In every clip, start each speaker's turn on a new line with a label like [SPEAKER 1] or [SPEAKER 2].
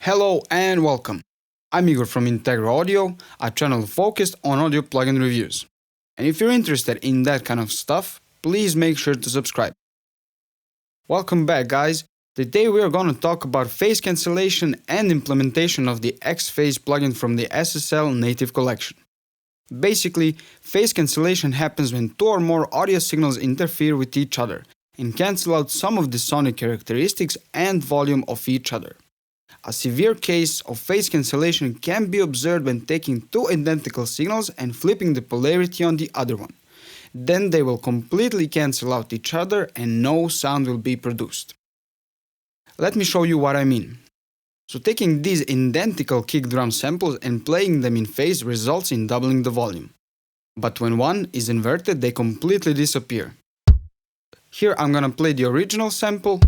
[SPEAKER 1] Hello and welcome. I'm Igor from Integra Audio, a channel focused on audio plugin reviews. And if you're interested in that kind of stuff, please make sure to subscribe. Welcome back, guys. Today we are going to talk about phase cancellation and implementation of the X-Phase plugin from the SSL native collection. Basically, phase cancellation happens when two or more audio signals interfere with each other and cancel out some of the sonic characteristics and volume of each other. A severe case of phase cancellation can be observed when taking two identical signals and flipping the polarity on the other one. Then they will completely cancel out each other and no sound will be produced. Let me show you what I mean. So taking these identical kick drum samples and playing them in phase results in doubling the volume. But when one is inverted, they completely disappear. Here I'm gonna play the original sample.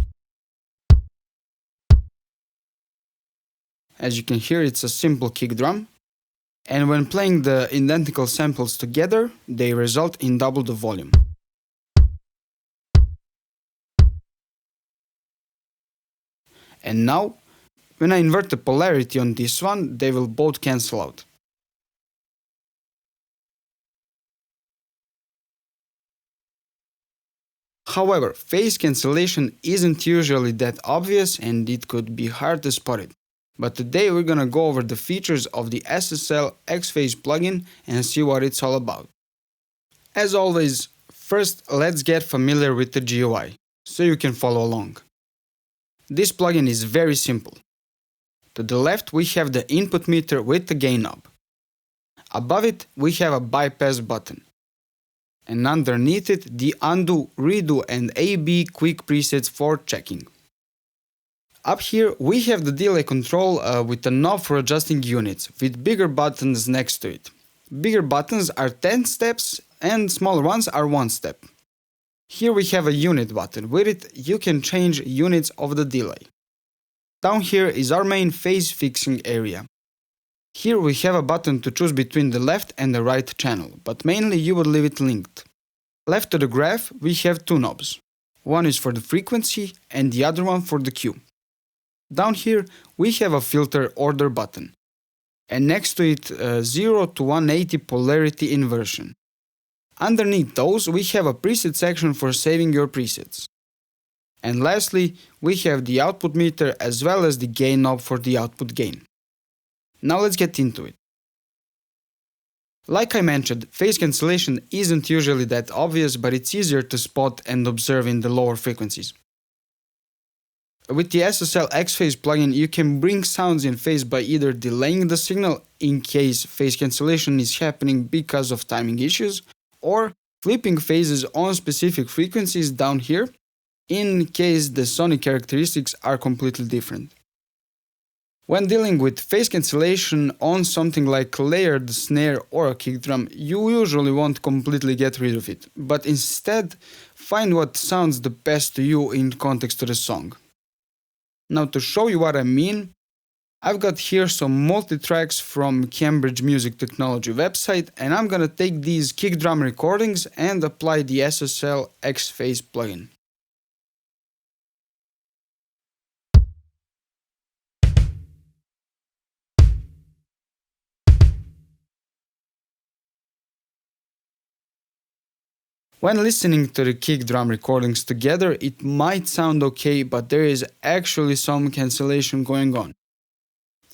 [SPEAKER 1] As you can hear, it's a simple kick drum. And when playing the identical samples together, they result in double the volume. And now, when I invert the polarity on this one, they will both cancel out. However, phase cancellation isn't usually that obvious and it could be hard to spot it. But today we're gonna go over the features of the SSL X-Phase plugin and see what it's all about. As always, first let's get familiar with the GUI, so you can follow along. This plugin is very simple. To the left we have the input meter with the gain knob. Above it we have a bypass button. And underneath it the undo, redo and AB quick presets for checking. Up here we have the delay control with a knob for adjusting units, with bigger buttons next to it. Bigger buttons are 10 steps and smaller ones are 1 step. Here we have a unit button. With it you can change units of the delay. Down here is our main phase fixing area. Here we have a button to choose between the left and the right channel, but mainly you would leave it linked. Left to the graph we have two knobs. One is for the frequency and the other one for the Q. Down here we have a filter order button, and next to it 0 to 180 polarity inversion. Underneath those we have a preset section for saving your presets. And lastly we have the output meter as well as the gain knob for the output gain. Now let's get into it. Like I mentioned, phase cancellation isn't usually that obvious, but it's easier to spot and observe in the lower frequencies. With the SSL X-Phase plugin, you can bring sounds in phase by either delaying the signal in case phase cancellation is happening because of timing issues, or flipping phases on specific frequencies down here in case the sonic characteristics are completely different. When dealing with phase cancellation on something like layered snare or a kick drum, you usually won't completely get rid of it, but instead find what sounds the best to you in context to the song. Now to show you what I mean, I've got here some multi-tracks from Cambridge Music Technology website, and I'm gonna take these kick drum recordings and apply the SSL X-Phase plugin. When listening to the kick drum recordings together, it might sound okay, but there is actually some cancellation going on.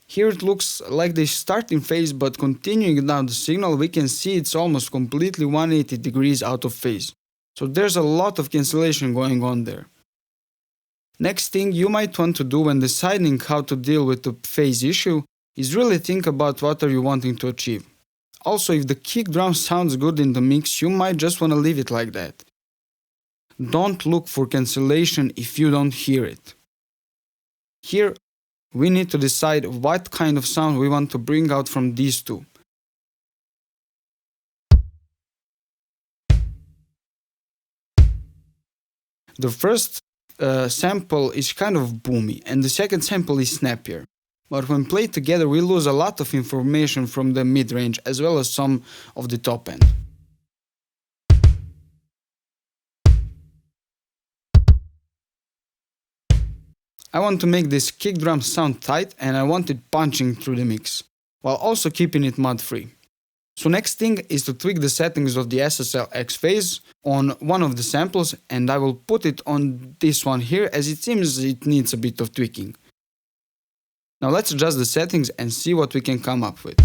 [SPEAKER 1] Here it looks like they start in phase, but continuing down the signal we can see it's almost completely 180 degrees out of phase. So there's a lot of cancellation going on there. Next thing you might want to do when deciding how to deal with the phase issue is really think about what are you wanting to achieve. Also, if the kick drum sounds good in the mix, you might just want to leave it like that. Don't look for cancellation if you don't hear it. Here, we need to decide what kind of sound we want to bring out from these two. The first sample is kind of boomy, and the second sample is snappier. But when played together we lose a lot of information from the mid-range as well as some of the top end. I want to make this kick drum sound tight and I want it punching through the mix, while also keeping it mud free. So next thing is to tweak the settings of the SSL X-Phase on one of the samples, and I will put it on this one here as it seems it needs a bit of tweaking. Now let's adjust the settings and see what we can come up with.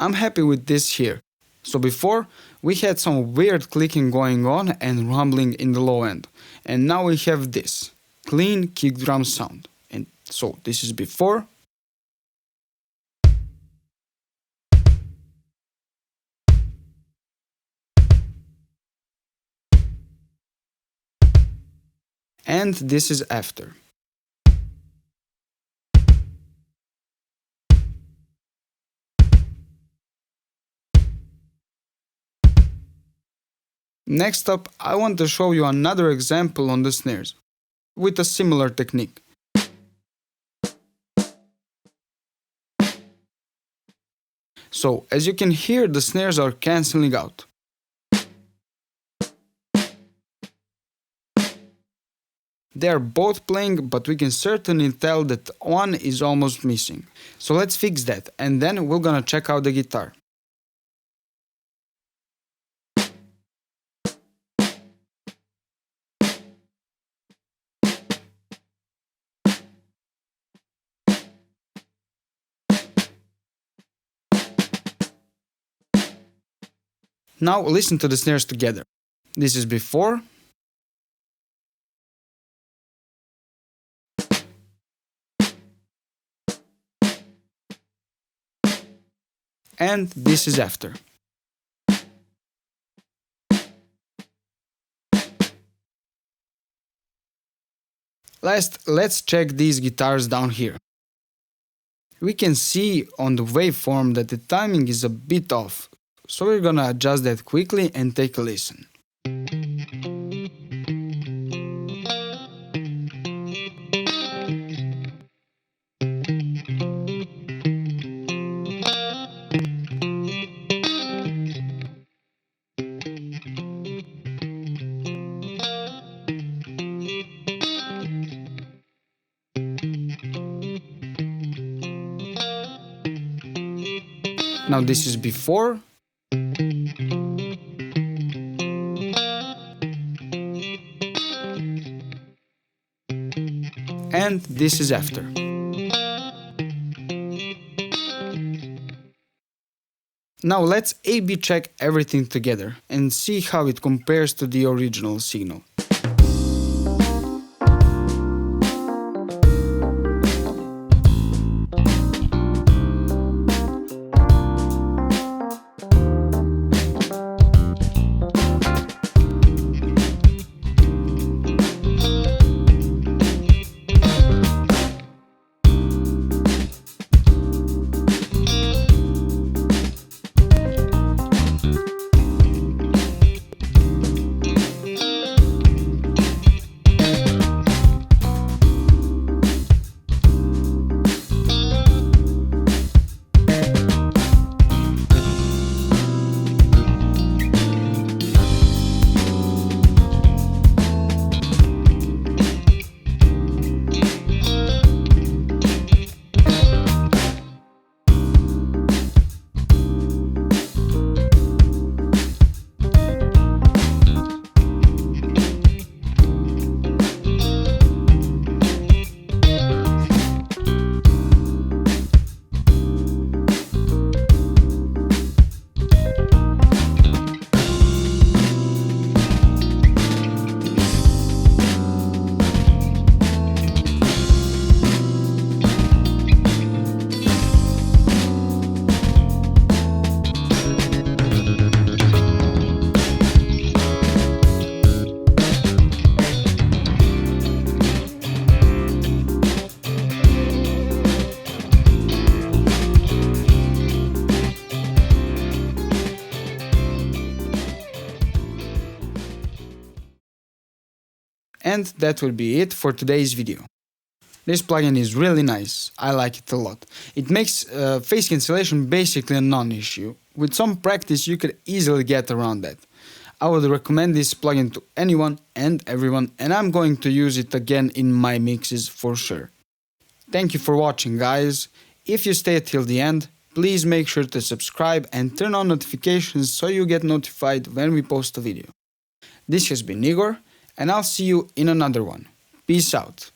[SPEAKER 1] I'm happy with this here. So before, we had some weird clicking going on and rumbling in the low end. And now we have this, clean kick drum sound. And so this is before. And this is after. Next up, I want to show you another example on the snares, with a similar technique. So, as you can hear, the snares are cancelling out. They are both playing, but we can certainly tell that one is almost missing. So let's fix that, and then we're gonna check out the guitar. Now listen to the snares together. This is before. And this is after. Last, let's check these guitars down here. We can see on the waveform that the timing is a bit off, so we're gonna adjust that quickly and take a listen. Now this is before. And this is after. Now let's A/B check everything together and see how it compares to the original signal. And that will be it for today's video. This plugin is really nice, I like it a lot. It makes phase cancellation basically a non-issue. With some practice you could easily get around that. I would recommend this plugin to anyone and everyone, and I'm going to use it again in my mixes for sure. Thank you for watching, guys. If you stayed till the end, please make sure to subscribe and turn on notifications so you get notified when we post a video. This has been Igor, and I'll see you in another one. Peace out.